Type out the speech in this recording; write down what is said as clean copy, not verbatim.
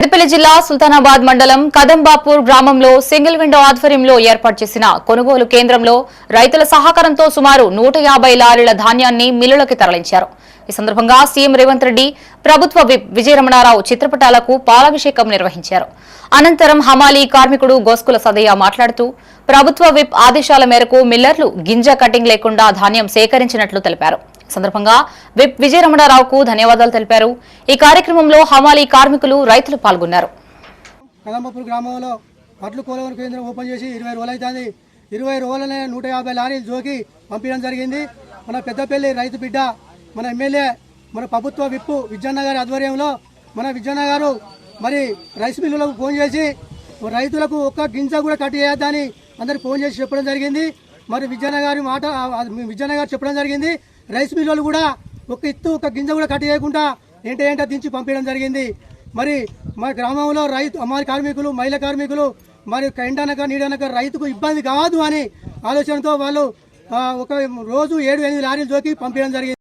పెద్దపల్లి జిల్లా సుల్తానాబాద్ మండలం కదంబాపూర్ గ్రామంలో సింగిల్ విండో ఆధ్వర్యంలో ఏర్పాటు చేసిన కొనుగోలు కేంద్రంలో రైతుల సహకారంతో సుమారు 150 లారీల ధాన్యాన్ని మిల్లులకి తరలించారు. ఈ సందర్భంగా సీఎం రేవంత్ రెడ్డి, ప్రభుత్వ విప్ విజయరమణారావు చిత్రపటాలకు పాలాభిషేకం నిర్వహించారు. అనంతరం హమాలీ కార్మికుడు గోస్కుల సదయ్య మాట్లాడుతూ ప్రభుత్వ విప్ ఆదేశాల మేరకు మిల్లర్లు గింజ కటింగ్ లేకుండా ధాన్యం సేకరించినట్లు తెలిపారు. సందర్భంగా విప్ విజయరమణారావుకు ధన్యవాదాలు తెలిపారు. ఈ కార్యక్రమంలో హమాలీ కార్మికులు, రైతులు పాల్గొన్నారు. కదంబాపూర్ గ్రామంలో వడ్లు కొనుగోలు కేంద్రం ఓపెన్ చేసి 20 రోజులు అవుతుంది. 20 రోజులనే 150 లారీలు జోకి పంపించడం జరిగింది. మన పెద్దపల్లి రైతు బిడ్డ, మన ఎమ్మెల్యే, మన ప్రభుత్వ విప్పు విజయన్న గారి ఆధ్వర్యంలో మన విజయన్న గారు మరి రైస్ మిల్లులకు ఫోన్ చేసి రైతులకు ఒక్క గింజ కూడా కట్ చేయొద్దని అందరికి ఫోన్ చేసి చెప్పడం జరిగింది. మరి విజయన్న గారు చెప్పడం జరిగింది. రైస్ మిల్లులు కూడా ఒక్క గింజ కూడా కట్ చేయకుండా ఏంటో దించి పంపించడం జరిగింది. మరి మా గ్రామంలో అమ్మాయి కార్మికులు, మహిళా కార్మికులు మరి ఎండనక నీడనక రైతుకు ఇబ్బంది కాదు అని ఆలోచనతో వాళ్ళు ఒక రోజు 7-8 లారీలు జోకి పంపించడం జరిగింది.